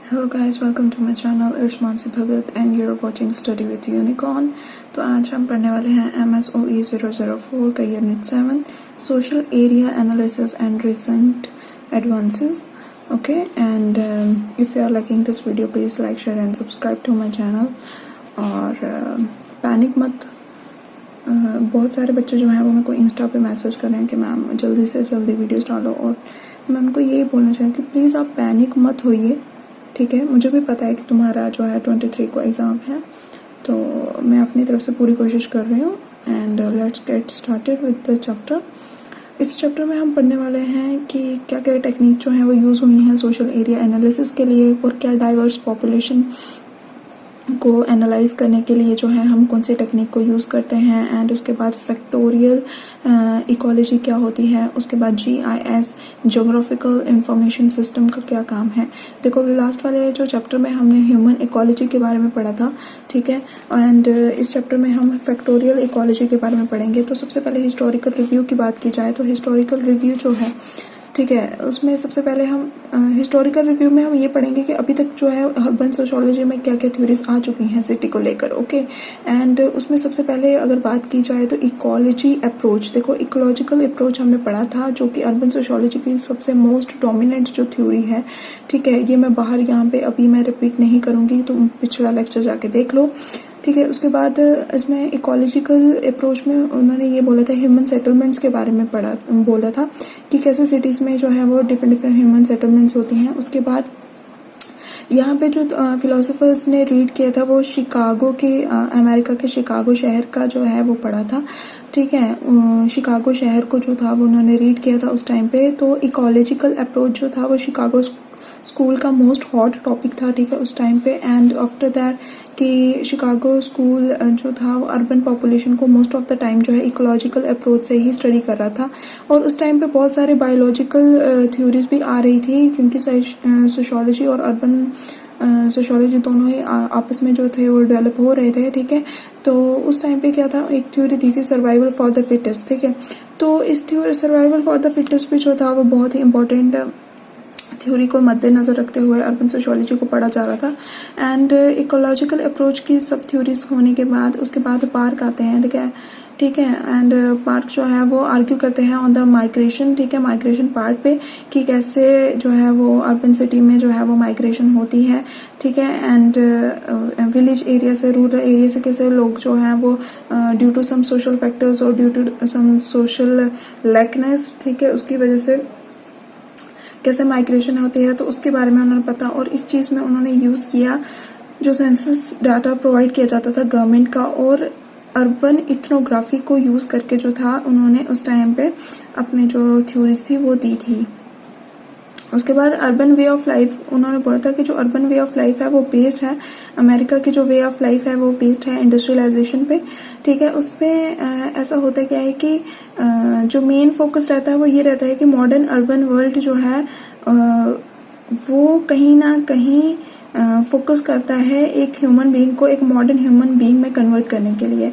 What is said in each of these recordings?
Hello guys, welcome to my channel. It's Mansi Bhagat and you're watching Study with Unicorn. तो आज हम पढ़ने वाले हैं MSOE 004 का unit 7 social area analysis and recent advances. Okay, and if you are liking this video, please like, share and subscribe to my channel. और panic मत. बहुत सारे बच्चे जो हैं वो मेरे को इंस्टा पे मैसेज कर रहे हैं कि मैम जल्दी से जल्दी वीडियोस डालो, और मैं उनको यही बोलना चाहूँगी कि प्लीज़ आप पैनिक मत होइए. ठीक है, मुझे भी पता है कि तुम्हारा जो है 23 को एग्ज़ाम है, तो मैं अपनी तरफ से पूरी कोशिश कर रही हूँ. And let's get started with the chapter. इस चैप्टर में हम पढ़ने वाले हैं कि क्या क्या टेक्निक जो हैं वो यूज़ हुई हैं सोशल एरिया एनालिसिस के लिए, और क्या डाइवर्स पॉपुलेशन को एनालाइज करने के लिए जो है हम कौन सी टेक्निक को यूज़ करते हैं. एंड उसके बाद फैक्टोरियल इकोलॉजी क्या होती है, उसके बाद GIS ज्योग्राफिकल इंफॉर्मेशन सिस्टम का क्या काम है. देखो, लास्ट वाले जो चैप्टर में हमने ह्यूमन इकोलॉजी के बारे में पढ़ा था, ठीक है, एंड इस चैप्टर में हम फैक्टोरियल इकोलॉजी के बारे में पढ़ेंगे. तो सबसे पहले हिस्टोरिकल रिव्यू की बात की जाए तो हिस्टोरिकल रिव्यू जो है, ठीक है, उसमें सबसे पहले हम हिस्टोरिकल रिव्यू में हम ये पढ़ेंगे कि अभी तक जो है अर्बन सोशियोलॉजी में क्या क्या थ्योरीज आ चुकी हैं सिटी को लेकर. ओके, एंड उसमें सबसे पहले अगर बात की जाए तो इकोलॉजी अप्रोच. देखो, इकोलॉजिकल अप्रोच हमने पढ़ा था जो कि अर्बन सोशियोलॉजी की सबसे मोस्ट डोमिनेंट जो थ्योरी है. ठीक है, ये मैं बाहर यहाँ पे अभी मैं रिपीट नहीं करूँगी, तो पिछला लेक्चर जाके देख लो. ठीक है, उसके बाद इसमें इकोलॉजिकल अप्रोच में उन्होंने ये बोला था ह्यूमन सेटलमेंट्स के बारे में बोला था कि कैसे सिटीज़ में जो है वो डिफरेंट ह्यूमन सेटलमेंट्स होती हैं. उसके बाद यहाँ पे जो फिलोसोफर्स ने रीड किया था वो शिकागो के अमेरिका के शिकागो शहर का जो है वो पढ़ा था. ठीक है, शिकागो शहर को जो था वो उन्होंने रीड किया था उस टाइम पे. तो इकोलॉजिकल अप्रोच जो था वो शिकागो स्कूल का मोस्ट हॉट टॉपिक था, ठीक है, उस टाइम पे. एंड आफ्टर दैट कि शिकागो स्कूल जो था वो अर्बन पॉपुलेशन को मोस्ट ऑफ द टाइम जो है इकोलॉजिकल अप्रोच से ही स्टडी कर रहा था. और उस टाइम पे बहुत सारे बायोलॉजिकल थ्योरीज भी आ रही थी, क्योंकि सोशियोलॉजी और अर्बन सोशियोलॉजी दोनों ही आपस में जो थे वो डेवलप हो रहे थे. ठीक है, तो उस टाइम पे क्या था, एक थ्योरी दी थी सर्वाइवल फॉर द फिटेस्ट. ठीक है, तो इस theory survival for the fittest भी जो था वो बहुत ही इंपॉर्टेंट थ्योरी को मद्देनज़र रखते हुए अर्बन सोशियोलॉजी को पढ़ा जा रहा था. एंड इकोलॉजिकल अप्रोच की सब थ्योरीज होने के बाद उसके बाद पार्क आते हैं. ठीक है, एंड पार्क जो है वो आर्ग्यू करते हैं ऑन द माइग्रेशन. ठीक है, माइग्रेशन पार्ट पे कि कैसे जो है वो अर्बन सिटी में जो है वो माइग्रेशन होती है. ठीक है, एंड विलेज एरिया से रूरल एरिया से कैसे लोग जो हैं वो due to some social factors और due to some social lackness, ठीक है, उसकी वजह से कैसे माइग्रेशन होती है, तो उसके बारे में उन्होंने पता. और इस चीज़ में उन्होंने यूज़ किया जो सेंसस डाटा प्रोवाइड किया जाता था गवर्नमेंट का, और अर्बन इथनोग्राफी को यूज़ करके जो था उन्होंने उस टाइम पे अपने जो थ्योरीज थी वो दी थी. उसके बाद अर्बन वे ऑफ लाइफ उन्होंने बोला था कि जो अर्बन वे ऑफ लाइफ है वो बेस्ड है, अमेरिका की जो वे ऑफ लाइफ है वो बेस्ड है इंडस्ट्रियलाइजेशन पे. ठीक है, उस पर ऐसा होता क्या है कि जो मेन फोकस रहता है वो ये रहता है कि मॉडर्न अर्बन वर्ल्ड जो है वो कहीं ना कहीं फोकस करता है एक ह्यूमन बीइंग को एक मॉडर्न ह्यूमन बीइंग में कन्वर्ट करने के लिए.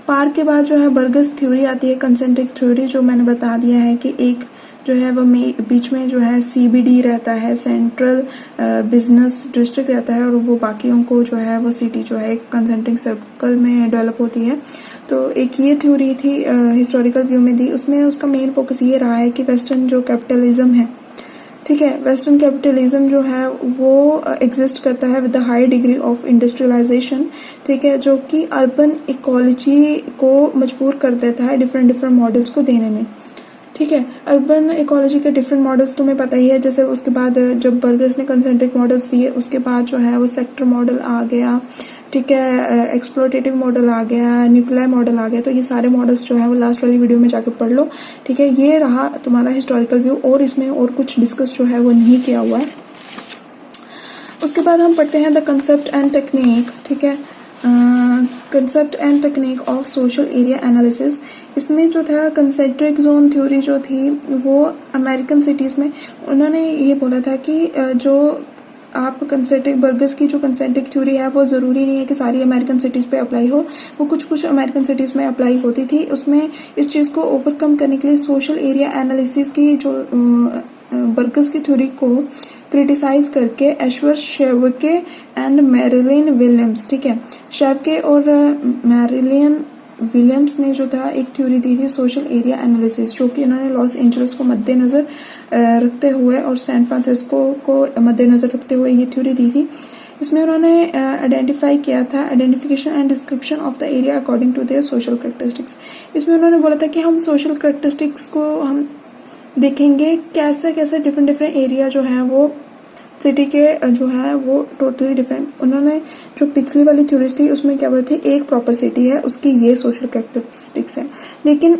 पार्क के बाद जो है बर्गस थ्योरी आती है, कंसेंट्रिक थ्योरी, जो मैंने बता दिया है कि एक जो है वो बीच में जो है CBD रहता है, सेंट्रल बिजनेस डिस्ट्रिक्ट रहता है, और वो बाकियों को जो है वो सिटी जो है एक कंसेंट्रिक सर्कल में डेवलप होती है. तो एक ये थ्योरी थी हिस्टोरिकल व्यू में दी. उसमें उसका मेन फोकस ये रहा है कि वेस्टर्न जो कैपिटलिज्म है, ठीक है, वेस्टर्न कैपिटलिज्म जो है वो एग्जिस्ट करता है with the high degree of industrialization. ठीक है, जो कि अर्बन इकोलॉजी को मजबूर कर देता है डिफरेंट मॉडल्स को देने में. ठीक है, अर्बन इकोलॉजी के डिफरेंट मॉडल्स तुम्हें पता ही है. जैसे उसके बाद जब बर्गस ने कंसेंट्रिक मॉडल्स दिए, उसके बाद जो है वो सेक्टर मॉडल आ गया. ठीक है, एक्सप्लोटेटिव मॉडल आ गया, न्यूक्लियर मॉडल आ गया. तो ये सारे मॉडल्स जो है वो लास्ट वाली वीडियो में जाकर पढ़ लो. ठीक है, ये रहा तुम्हारा हिस्टोरिकल व्यू, और इसमें और कुछ डिस्कस जो है वो नहीं किया हुआ है. उसके बाद हम पढ़ते हैं द कंसेप्ट एंड टेक्निक. ठीक है, concept and technique of social area analysis. इसमें जो था कंसेंट्रिक जोन थ्योरी जो थी वो अमेरिकन सिटीज़ में उन्होंने ये बोला था कि जो आप कंसेंट्रिक बर्गस की जो कंसेंट्रिक थ्योरी है वो ज़रूरी नहीं है कि सारी अमेरिकन सिटीज़ पे अप्लाई हो, वो कुछ अमेरिकन सिटीज़ में अप्लाई होती थी. उसमें इस चीज़ को ओवरकम करने के लिए सोशल एरिया एनालिसिस की जो बर्गस की थ्योरी को क्रिटिसाइज करके Ashworth Shevke and Marilyn Williams, ठीक है, शेवके और मैरिलिन विलियम्स ने जो था एक थ्योरी दी थी सोशल एरिया एनालिसिस, जो कि इन्होंने लॉस एंजलिस को मद्देनज़र रखते हुए और सैन फ्रांसिस्को को मद्देनज़र रखते हुए ये थ्योरी दी थी। इसमें उन्होंने आइडेंटिफाई किया था identification and description of the area according to their social characteristics. इसमें उन्होंने बोला था कि हम सोशल करेक्टरिस्टिक्स को हम देखेंगे कैसे कैसे डिफरेंट एरिया जो है वो सिटी के जो है वो टोटली डिफरेंट। उन्होंने जो पिछली वाली थ्योरीज थी उसमें क्या बोले थे, एक प्रॉपर सिटी है उसकी ये सोशल करेक्टरिस्टिक्स है, लेकिन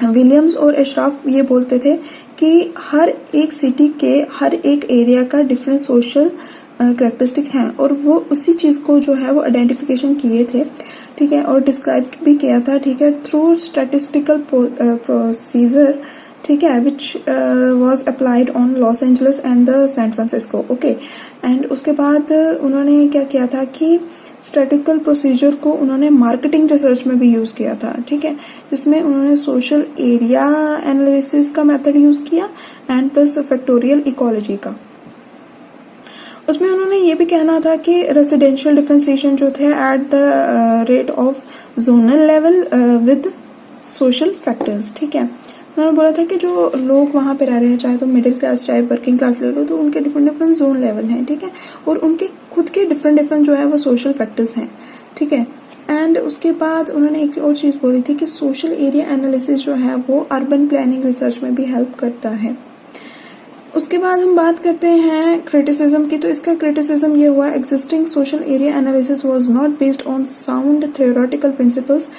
विलियम्स और एशराफ ये बोलते थे कि हर एक सिटी के हर एक एरिया का डिफरेंट सोशल करेक्टरिस्टिक हैं और वो उसी चीज़ को जो है वो आइडेंटिफिकेशन किए थे, ठीक है, और डिस्क्राइब भी किया था, ठीक है, थ्रू स्टैटिस्टिकल प्रोसीजर, ठीक है, which was applied on Los Angeles and the San Francisco, okay. And उसके बाद उन्होंने क्या किया था कि स्टैटिस्टिकल प्रोसीजर को उन्होंने मार्केटिंग रिसर्च में भी यूज़ किया था, ठीक है, जिसमें उन्होंने सोशल एरिया एनालिसिस का मेथड यूज़ किया एंड प्लस फैक्टोरियल इकोलॉजी का। उसमें उन्होंने ये भी कहना था कि रेजिडेंशियल डिफरेंशिएशन जो थे at the rate of zonal level with social factors, ठीक है। उन्होंने बोला था कि जो लोग वहाँ पे रह रहे हैं, चाहे तो मिडिल क्लास चाहे वर्किंग क्लास ले लो, तो उनके डिफरेंट जोन लेवल हैं, ठीक है, और उनके खुद के डिफरेंट जो है वो सोशल फैक्टर्स हैं, ठीक है। एंड उसके बाद उन्होंने एक और चीज़ बोली थी कि सोशल एरिया एनालिसिस जो है वो अर्बन प्लानिंग रिसर्च में भी हेल्प करता है। उसके बाद हम बात करते हैं क्रिटिसिज्म की, तो इसका क्रिटिसिज्म ये हुआ existing social area analysis was not based on sound theoretical principles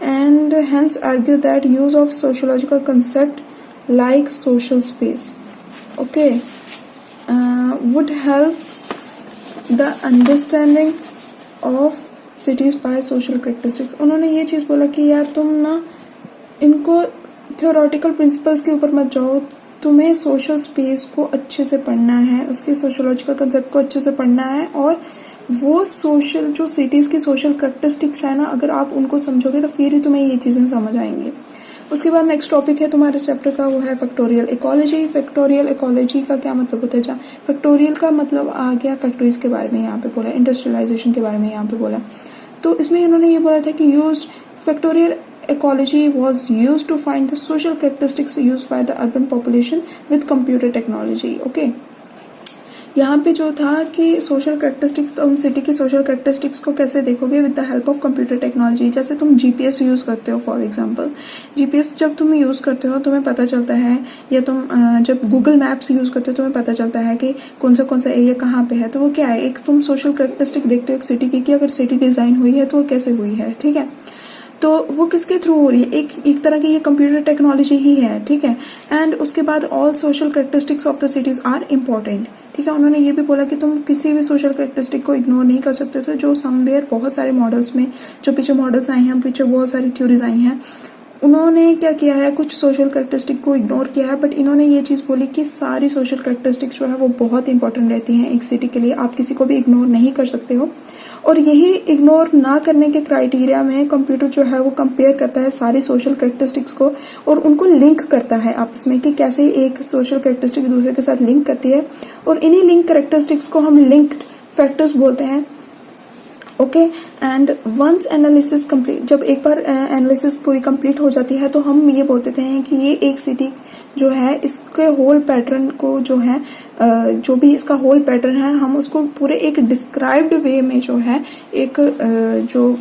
and hence argue that use of sociological concept like social space, okay, would help the understanding of cities by social characteristics. उन्होंने ये चीज़ बोला कि यार तुम ना इनको theoretical principles के ऊपर मत जाओ, तुम्हें सोशल स्पेस को अच्छे से पढ़ना है, उसके सोशोलॉजिकल कंसेप्ट को अच्छे से पढ़ना है, और वो सोशल जो सिटीज़ की सोशल करेक्टरिस्टिक्स है ना, अगर आप उनको समझोगे तो फिर ही तुम्हें ये चीज़ें समझ आएंगी। उसके बाद नेक्स्ट टॉपिक है तुम्हारे चैप्टर का, वो है फैक्टोरियल इकोलॉजी। फैक्टोरियल इकोलॉजी का क्या मतलब होता है? जहाँ फैक्टोरियल का मतलब आ गया फैक्ट्रीज के बारे में यहाँ पे बोला, इंडस्ट्रियलाइजेशन के बारे में यहाँ पे बोला। तो इसमें इन्होंने ये बोला था कि used factorial ecology was used to find the social characteristics used by the urban population with computer technology, okay। यहाँ पे जो था कि सोशल कैरेक्टरिस्टिक्स, तुम सिटी की सोशल कैरेक्टरिस्टिक्स को कैसे देखोगे with the help of computer technology. जैसे तुम जीपीएस यूज़ करते हो, फॉर एग्जांपल जीपीएस जब तुम यूज़ करते हो तुम्हें पता चलता है, या तुम जब गूगल मैप्स यूज़ करते हो तुम्हें पता चलता है कि कौन सा एरिया कहाँ पे है। तो वो क्या है, एक तुम सोशल कैरेक्टरिस्टिक देखते हो एक सिटी की, कि अगर सिटी डिज़ाइन हुई है तो वो कैसे हुई है, ठीक है। तो वो किसके थ्रू हो रही है, एक तरह की ये कंप्यूटर टेक्नोलॉजी ही है, ठीक है। एंड उसके बाद all social characteristics of the cities are important, ठीक है। उन्होंने ये भी बोला कि तुम किसी भी सोशल कैरेक्टरिस्टिक को इग्नोर नहीं कर सकते थे, जो समवेयर बहुत सारे मॉडल्स में, जो पीछे मॉडल्स आए हैं, पीछे बहुत सारी थ्योरीज आई हैं, उन्होंने क्या किया है, कुछ सोशल कैरेक्टरिस्टिक को इग्नोर किया है, बट इन्होंने ये चीज़ बोली कि सारी सोशल कैरेक्टरिस्टिक जो है वो बहुत इंपॉर्टेंट रहती हैं एक सिटी के लिए, आप किसी को भी इग्नोर नहीं कर सकते हो। और यही इग्नोर ना करने के क्राइटेरिया में कंप्यूटर जो है वो कंपेयर करता है सारी सोशल कैरेक्टरिस्टिक्स को और उनको लिंक करता है आपस में, कि कैसे एक सोशल कैरेक्टरिस्टिक दूसरे के साथ लिंक करती है, और इन्हीं लिंक कैरेक्टरिस्टिक्स को हम लिंक्ड फैक्टर्स बोलते हैं, okay. And once analysis complete, जब एक बार एनालिसिस पूरी कंप्लीट हो जाती है तो हम ये बोलते हैं कि ये एक सिटी जो है इसके होल पैटर्न को जो है जो भी इसका होल पैटर्न है हम उसको पूरे एक डिस्क्राइब्ड वे में जो है एक जो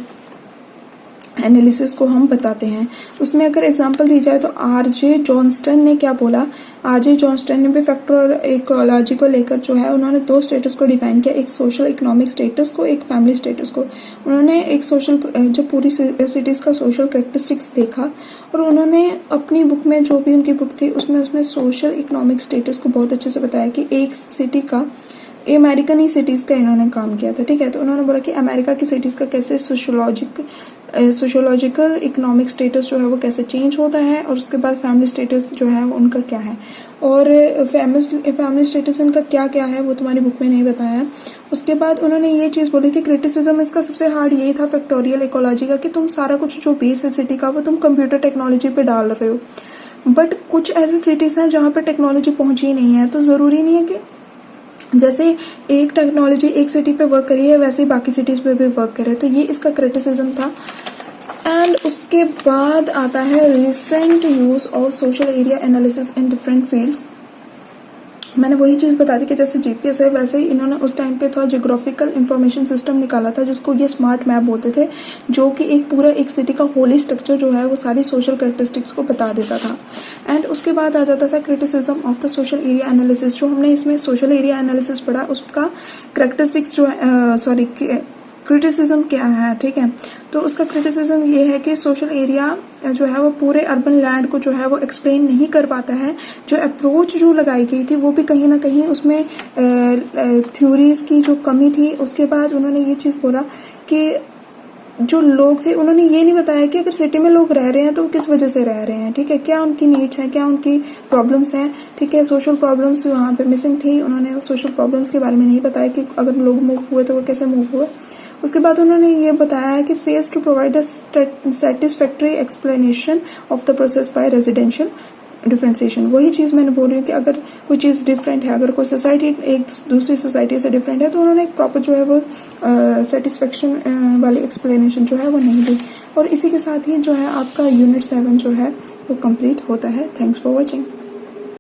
एनालिसिस को हम बताते हैं। उसमें अगर एग्जांपल दी जाए तो आरजे जॉनस्टन ने क्या बोला, आरजे जॉनस्टन ने भी फैक्टर इकोलॉजी को लेकर जो है उन्होंने दो स्टेटस को डिफाइन किया, एक सोशल इकोनॉमिक स्टेटस को, एक फैमिली स्टेटस को। उन्होंने एक सोशल जो पूरी सिटीज़ का सोशल कैरेक्टरिस्टिक्स देखा और उन्होंने अपनी बुक में, जो भी उनकी बुक थी उसमें सोशल इकोनॉमिक स्टेटस को बहुत अच्छे से बताया कि एक सिटी का, अमेरिकन ही सिटीज़ का इन्होंने काम किया था, ठीक है। तो उन्होंने बोला कि अमेरिका की सिटीज़ का कैसे सोशियोलॉजिकल इकोनॉमिक स्टेटस जो है वो कैसे चेंज होता है, और उसके बाद फैमिली स्टेटस जो है उनका क्या है, और फैमिली स्टेटस इनका क्या क्या है वो तुम्हारी बुक में नहीं बताया। उसके बाद उन्होंने ये चीज़ बोली थी, क्रिटिसिज्म इसका सबसे हार्ड यही था फैक्टोरियल इकोलॉजी का, कि तुम सारा कुछ जो बेस है सिटी का वो तुम कंप्यूटर टेक्नोलॉजी पे डाल रहे हो, बट कुछ ऐसी सिटीज़ हैं जहाँ पे टेक्नोलॉजी पहुँची नहीं है, तो ज़रूरी नहीं है कि जैसे एक टेक्नोलॉजी एक सिटी पे वर्क करी है वैसे ही बाकी सिटीज़ पे भी वर्क करे। तो ये इसका क्रिटिसिज्म था। एंड उसके बाद आता है recent use of social area analysis in different fields. मैंने वही चीज़ बता दी कि जैसे जीपीएस है वैसे ही इन्होंने उस टाइम पे था जियोग्राफिकल इंफॉर्मेशन सिस्टम निकाला था जिसको ये स्मार्ट मैप बोलते थे, जो कि एक पूरा एक सिटी का होली स्ट्रक्चर जो है वो सारी सोशल कैरेक्टरिस्टिक्स को बता देता था। एंड उसके बाद आ जाता था criticism of the social area analysis. जो हमने इसमें सोशल एरिया एनालिसिस पढ़ा उसका कैरेक्टरिस्टिक्स जो है क्रिटिसिज्म क्या है, ठीक है। तो उसका क्रिटिसिज्म ये है कि सोशल एरिया जो है वो पूरे अर्बन लैंड को जो है वो एक्सप्लेन नहीं कर पाता है। जो अप्रोच जो लगाई गई थी वो भी कहीं ना कहीं उसमें थ्योरीज की जो कमी थी। उसके बाद उन्होंने ये चीज़ बोला कि जो लोग थे उन्होंने ये नहीं बताया कि अगर सिटी में लोग रह रहे हैं तो वो किस वजह से रह रहे हैं, ठीक है, क्या उनकी नीड्स हैं, क्या उनकी प्रॉब्लम्स हैं, ठीक है। सोशल प्रॉब्लम्स वहाँ पे मिसिंग थी, उन्होंने सोशल प्रॉब्लम्स के बारे में नहीं बताया कि अगर लोग मूव हुए तो वो कैसे मूव हुए। उसके बाद उन्होंने ये बताया है कि face to provide a satisfactory explanation of the process by residential differentiation. वही चीज़ मैंने बोल रही हूँ कि अगर कोई चीज़ डिफरेंट है, अगर कोई सोसाइटी एक दूसरी सोसाइटी से डिफरेंट है तो उन्होंने एक प्रॉपर जो है वो सेटिस्फेक्शन वाली एक्सप्लेनेशन जो है वो नहीं दी। और इसी के साथ ही जो है आपका यूनिट 7 जो है वो कंप्लीट होता है। Thanks for watching.